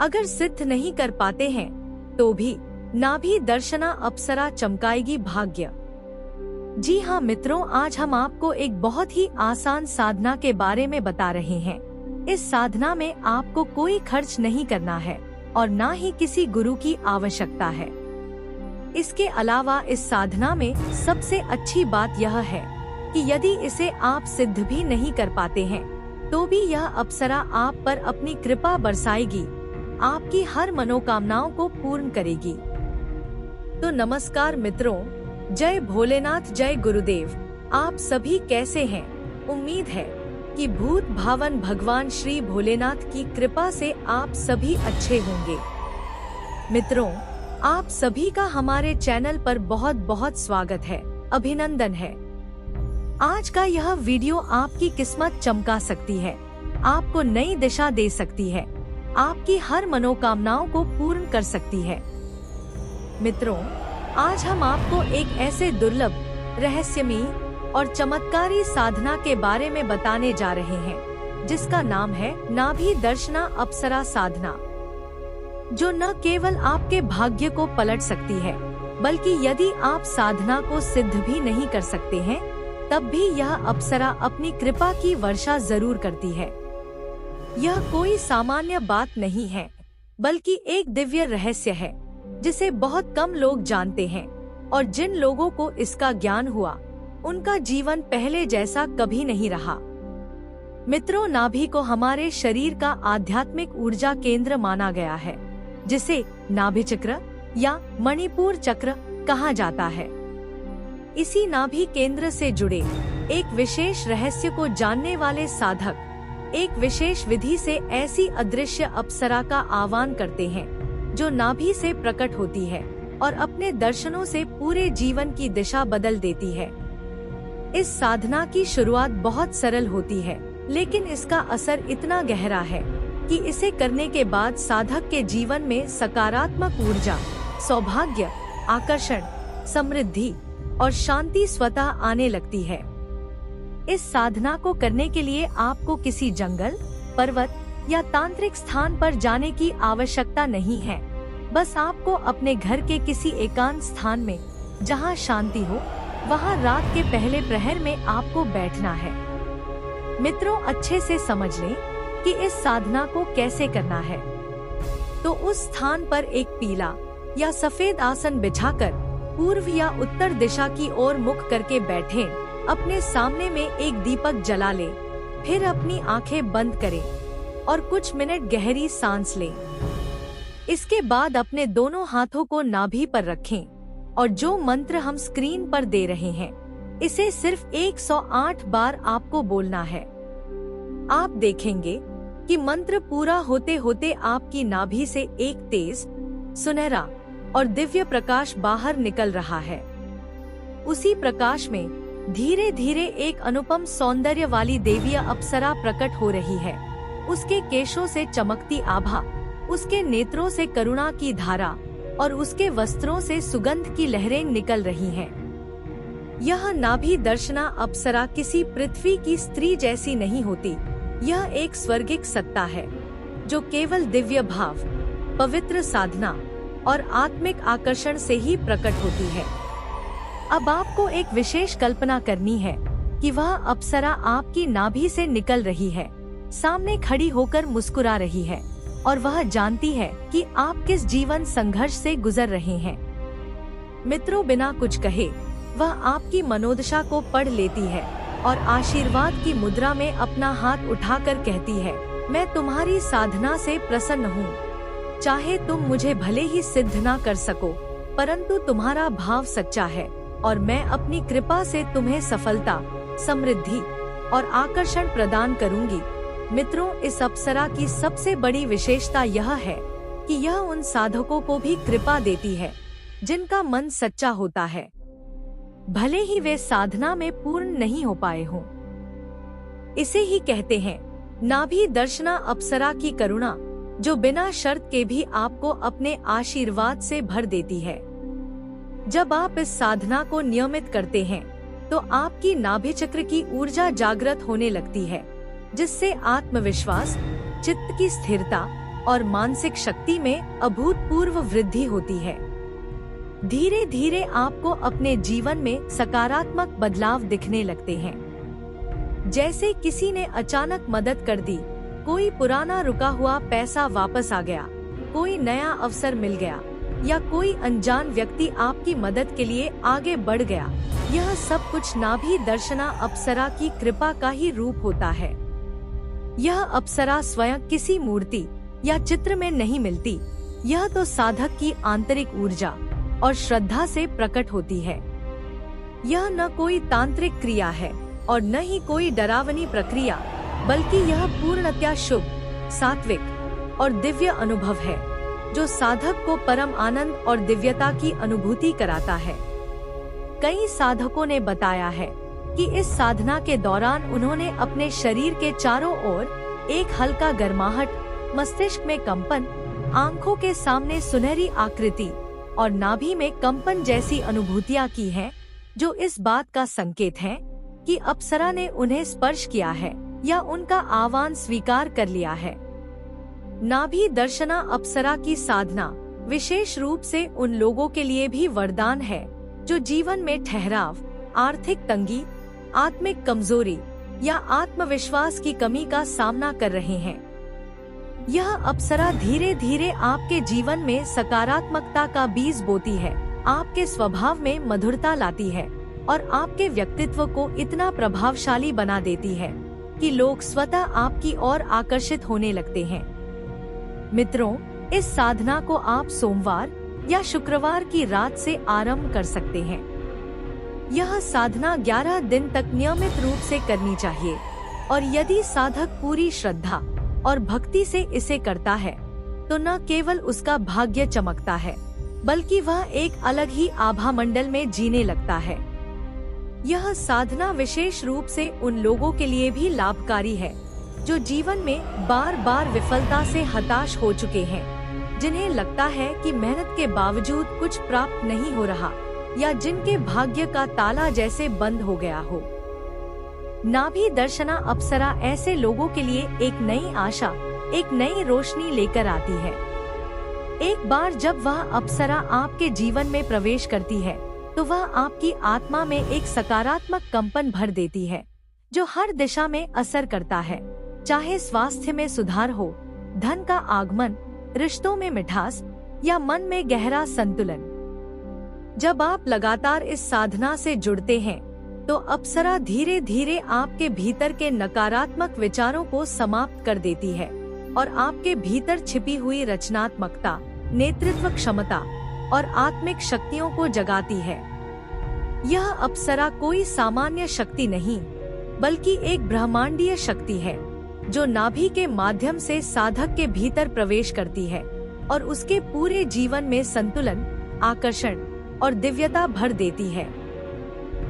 अगर सिद्ध नहीं कर पाते हैं तो भी नाभि दर्शना अप्सरा चमकाएगी भाग्य। जी हाँ मित्रों, आज हम आपको एक बहुत ही आसान साधना के बारे में बता रहे हैं। इस साधना में आपको कोई खर्च नहीं करना है और ना ही किसी गुरु की आवश्यकता है। इसके अलावा इस साधना में सबसे अच्छी बात यह है कि यदि इसे आप सिद्ध भी नहीं कर पाते हैं तो भी यह अप्सरा आप पर अपनी कृपा बरसाएगी, आपकी हर मनोकामनाओं को पूर्ण करेगी। तो नमस्कार मित्रों, जय भोलेनाथ, जय गुरुदेव। आप सभी कैसे हैं? उम्मीद है कि भूत भावन भगवान श्री भोलेनाथ की कृपा से आप सभी अच्छे होंगे। मित्रों, आप सभी का हमारे चैनल पर बहुत बहुत स्वागत है, अभिनंदन है। आज का यह वीडियो आपकी किस्मत चमका सकती है, आपको नई दिशा दे सकती है, आपकी हर मनोकामनाओं को पूर्ण कर सकती है। मित्रों, आज हम आपको एक ऐसे दुर्लभ, रहस्यमयी और चमत्कारी साधना के बारे में बताने जा रहे हैं जिसका नाम है नाभि दर्शना अप्सरा साधना, जो न केवल आपके भाग्य को पलट सकती है बल्कि यदि आप साधना को सिद्ध भी नहीं कर सकते हैं तब भी यह अप्सरा अपनी कृपा की वर्षा जरूर करती है। यह कोई सामान्य बात नहीं है बल्कि एक दिव्य रहस्य है जिसे बहुत कम लोग जानते हैं, और जिन लोगों को इसका ज्ञान हुआ उनका जीवन पहले जैसा कभी नहीं रहा। मित्रों, नाभि को हमारे शरीर का आध्यात्मिक ऊर्जा केंद्र माना गया है, जिसे नाभि चक्र या मणिपुर चक्र कहा जाता है। इसी नाभि केंद्र से जुड़े एक विशेष रहस्य को जानने वाले साधक एक विशेष विधि से ऐसी अदृश्य अप्सरा का आह्वान करते हैं जो नाभि से प्रकट होती है और अपने दर्शनों से पूरे जीवन की दिशा बदल देती है। इस साधना की शुरुआत बहुत सरल होती है, लेकिन इसका असर इतना गहरा है कि इसे करने के बाद साधक के जीवन में सकारात्मक ऊर्जा, सौभाग्य, आकर्षण, समृद्धि और शांति स्वतः आने लगती है। इस साधना को करने के लिए आपको किसी जंगल, पर्वत या तांत्रिक स्थान पर जाने की आवश्यकता नहीं है। बस आपको अपने घर के किसी एकांत स्थान में, जहां शांति हो, वहां रात के पहले प्रहर में आपको बैठना है। मित्रों, अच्छे से समझ लें कि इस साधना को कैसे करना है। तो उस स्थान पर एक पीला या सफेद आसन बिछाकर पूर्व या उत्तर दिशा की ओर मुख करके बैठें। अपने सामने में एक दीपक जला लें, फिर अपनी आंखें बंद करें और कुछ मिनट गहरी सांस लें। इसके बाद अपने दोनों हाथों को नाभि पर रखें और जो मंत्र हम स्क्रीन पर दे रहे हैं, इसे सिर्फ 108 बार आपको बोलना है। आप देखेंगे कि मंत्र पूरा होते होते आपकी नाभि से एक तेज, सुनहरा और दिव्य प्रकाश बाहर निकल रहा है। उसी प्रकाश में धीरे धीरे एक अनुपम सौंदर्य वाली देवीय अप्सरा प्रकट हो रही है। उसके केशों से चमकती आभा, उसके नेत्रों से करुणा की धारा और उसके वस्त्रों से सुगंध की लहरें निकल रही हैं। यह नाभि दर्शना अप्सरा किसी पृथ्वी की स्त्री जैसी नहीं होती। यह एक स्वर्गिक सत्ता है जो केवल दिव्य भाव, पवित्र साधना और आत्मिक आकर्षण से ही प्रकट होती है। अब आपको एक विशेष कल्पना करनी है कि वह अप्सरा आपकी नाभि से निकल रही है, सामने खड़ी होकर मुस्कुरा रही है और वह जानती है कि आप किस जीवन संघर्ष से गुजर रहे हैं। मित्रों, बिना कुछ कहे वह आपकी मनोदशा को पढ़ लेती है और आशीर्वाद की मुद्रा में अपना हाथ उठाकर कहती है, मैं तुम्हारी साधना से प्रसन्न हूँ। चाहे तुम मुझे भले ही सिद्ध ना कर सको, परंतु तुम्हारा भाव सच्चा है और मैं अपनी कृपा से तुम्हें सफलता, समृद्धि और आकर्षण प्रदान करूंगी। मित्रों, इस अप्सरा की सबसे बड़ी विशेषता यह है कि यह उन साधकों को भी कृपा देती है जिनका मन सच्चा होता है, भले ही वे साधना में पूर्ण नहीं हो पाए हों। इसे ही कहते हैं नाभि दर्शना अप्सरा की करुणा, जो बिना शर्त के भी आपको अपने आशीर्वाद से भर देती है। जब आप इस साधना को नियमित करते हैं तो आपकी नाभि चक्र की ऊर्जा जागृत होने लगती है, जिससे आत्मविश्वास, चित्त की स्थिरता और मानसिक शक्ति में अभूतपूर्व वृद्धि होती है। धीरे धीरे आपको अपने जीवन में सकारात्मक बदलाव दिखने लगते हैं। जैसे किसी ने अचानक मदद कर दी, कोई पुराना रुका हुआ पैसा वापस आ गया, कोई नया अवसर मिल गया, या कोई अनजान व्यक्ति आपकी मदद के लिए आगे बढ़ गया। यह सब कुछ नाभि दर्शना अप्सरा की कृपा का ही रूप होता है। यह अप्सरा स्वयं किसी मूर्ति या चित्र में नहीं मिलती, यह तो साधक की आंतरिक ऊर्जा और श्रद्धा से प्रकट होती है। यह न कोई तांत्रिक क्रिया है और न ही कोई डरावनी प्रक्रिया, बल्कि यह पूर्णतया शुभ, सात्विक और दिव्य अनुभव है, जो साधक को परम आनंद और दिव्यता की अनुभूति कराता है। कई साधकों ने बताया है कि इस साधना के दौरान उन्होंने अपने शरीर के चारों ओर एक हल्का गर्माहट, मस्तिष्क में कंपन, आंखों के सामने सुनहरी आकृति और नाभि में कंपन जैसी अनुभूतियां की हैं, जो इस बात का संकेत है कि अप्सरा ने उन्हें स्पर्श किया है या उनका आह्वान स्वीकार कर लिया है। नाभि दर्शना अप्सरा की साधना विशेष रूप से उन लोगों के लिए भी वरदान है जो जीवन में ठहराव, आर्थिक तंगी, आत्मिक कमजोरी या आत्मविश्वास की कमी का सामना कर रहे हैं। यह अप्सरा धीरे धीरे आपके जीवन में सकारात्मकता का बीज बोती है, आपके स्वभाव में मधुरता लाती है और आपके व्यक्तित्व को इतना प्रभावशाली बना देती है कि लोग स्वतः आपकी ओर आकर्षित होने लगते हैं। मित्रों, इस साधना को आप सोमवार या शुक्रवार की रात से आरंभ कर सकते हैं। यह साधना 11 दिन तक नियमित रूप से करनी चाहिए और यदि साधक पूरी श्रद्धा और भक्ति से इसे करता है तो न केवल उसका भाग्य चमकता है, बल्कि वह एक अलग ही आभा मंडल में जीने लगता है। यह साधना विशेष रूप से उन लोगों के लिए भी लाभकारी है जो जीवन में बार बार विफलता से हताश हो चुके हैं, जिन्हें लगता है कि मेहनत के बावजूद कुछ प्राप्त नहीं हो रहा या जिनके भाग्य का ताला जैसे बंद हो गया हो। नाभि दर्शना अप्सरा ऐसे लोगों के लिए एक नई आशा, एक नई रोशनी लेकर आती है। एक बार जब वह अप्सरा आपके जीवन में प्रवेश करती है तो वह आपकी आत्मा में एक सकारात्मक कंपन भर देती है जो हर दिशा में असर करता है, चाहे स्वास्थ्य में सुधार हो, धन का आगमन, रिश्तों में मिठास या मन में गहरा संतुलन। जब आप लगातार इस साधना से जुड़ते हैं तो अप्सरा धीरे धीरे आपके भीतर के नकारात्मक विचारों को समाप्त कर देती है और आपके भीतर छिपी हुई रचनात्मकता, नेतृत्व क्षमता और आत्मिक शक्तियों को जगाती है। यह अप्सरा कोई सामान्य शक्ति नहीं, बल्कि एक ब्रह्मांडीय शक्ति है जो नाभि के माध्यम से साधक के भीतर प्रवेश करती है और उसके पूरे जीवन में संतुलन, आकर्षण और दिव्यता भर देती है।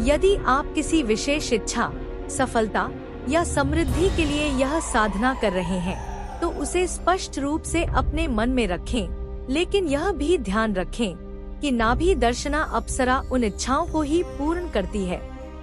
यदि आप किसी विशेष इच्छा, सफलता या समृद्धि के लिए यह साधना कर रहे हैं तो उसे स्पष्ट रूप से अपने मन में रखें, लेकिन यह भी ध्यान रखें कि नाभि दर्शना अप्सरा उन इच्छाओं को ही पूर्ण करती है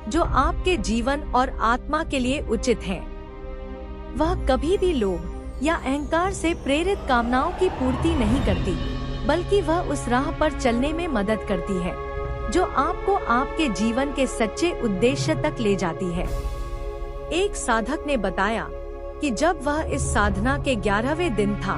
जो आपके जीवन और आत्मा के लिए उचित हैं। वह कभी भी लोभ या अहंकार से प्रेरित कामनाओं की पूर्ति नहीं करती, बल्कि वह उस राह पर चलने में मदद करती है जो आपको आपके जीवन के सच्चे उद्देश्य तक ले जाती है। एक साधक ने बताया कि जब वह इस साधना के 11वें दिन था,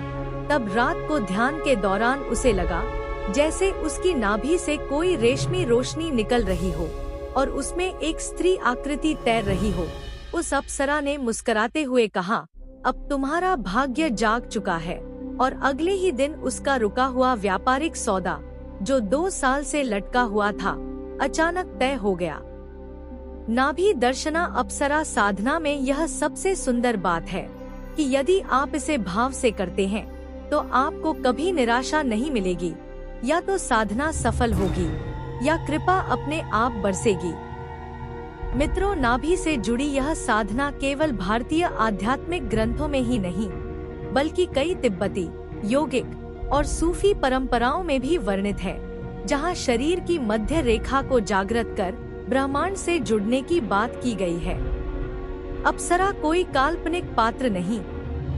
तब रात को ध्यान के दौरान उसे लगा जैसे उसकी नाभि से कोई रेशमी रोशनी निकल रही हो और उसमें एक स्त्री आकृति तैर रही हो। उस अप्सरा ने मुस्कुराते हुए कहा, अब तुम्हारा भाग्य जाग चुका है, और अगले ही दिन उसका रुका हुआ व्यापारिक सौदा जो 2 साल से लटका हुआ था, अचानक तय हो गया। नाभि दर्शना अप्सरा साधना में यह सबसे सुंदर बात है कि यदि आप इसे भाव से करते हैं तो आपको कभी निराशा नहीं मिलेगी। या तो साधना सफल होगी या कृपा अपने आप बरसेगी। मित्रों, नाभि से जुड़ी यह साधना केवल भारतीय आध्यात्मिक ग्रंथों में ही नहीं, बल्कि कई तिब्बती, योगिक और सूफी परंपराओं में भी वर्णित है, जहां शरीर की मध्य रेखा को जागृत कर ब्रह्मांड से जुड़ने की बात की गई है। अप्सरा कोई काल्पनिक पात्र नहीं,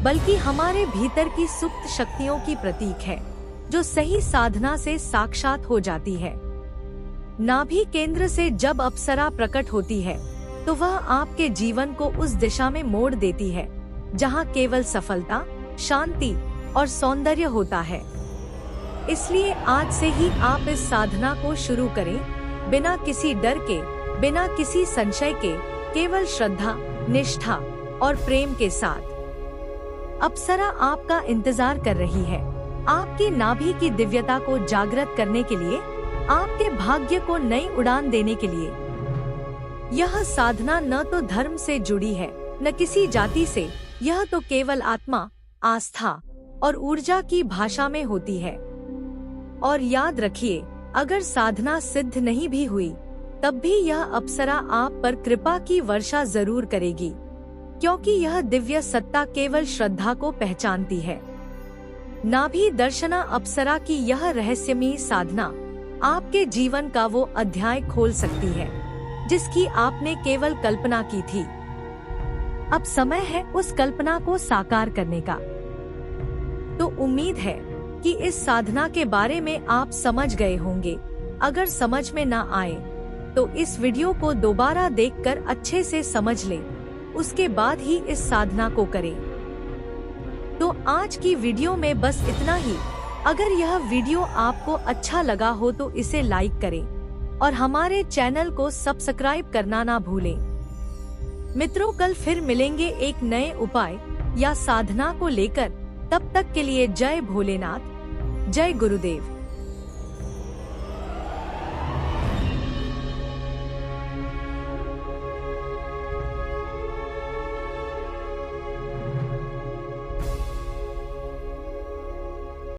बल्कि हमारे भीतर की सुप्त शक्तियों की प्रतीक है, जो सही साधना से साक्षात हो जाती है। नाभि केंद्र से जब अप्सरा प्रकट होती है तो वह आपके जीवन को उस दिशा में मोड़ देती है जहां केवल सफलता, शांति और सौंदर्य होता है। इसलिए आज से ही आप इस साधना को शुरू करें, बिना किसी डर के, बिना किसी संशय के, केवल श्रद्धा, निष्ठा और प्रेम के साथ। अप्सरा आपका इंतजार कर रही है, आपकी नाभि की दिव्यता को जागृत करने के लिए, आपके भाग्य को नई उड़ान देने के लिए। यह साधना न तो धर्म से जुड़ी है, न किसी जाति से, यह तो केवल आत्मा, आस्था और ऊर्जा की भाषा में होती है। और याद रखिए, अगर साधना सिद्ध नहीं भी हुई, तब भी यह अप्सरा आप पर कृपा की वर्षा जरूर करेगी, क्योंकि यह दिव्य सत्ता केवल श्रद्धा को पहचानती है। नाभि दर्शना अप्सरा की यह रहस्यमयी साधना आपके जीवन का वो अध्याय खोल सकती है जिसकी आपने केवल कल्पना की थी। अब समय है उस कल्पना को साकार करने का। तो उम्मीद है कि इस साधना के बारे में आप समझ गए होंगे। अगर समझ में ना आए तो इस वीडियो को दोबारा देखकर अच्छे से समझ ले, उसके बाद ही इस साधना को करें। तो आज की वीडियो में बस इतना ही। अगर यह वीडियो आपको अच्छा लगा हो तो इसे लाइक करें और हमारे चैनल को सब्सक्राइब करना ना भूलें। मित्रों, कल फिर मिलेंगे एक नए उपाय या साधना को लेकर। तब तक के लिए जय भोलेनाथ, जय गुरुदेव।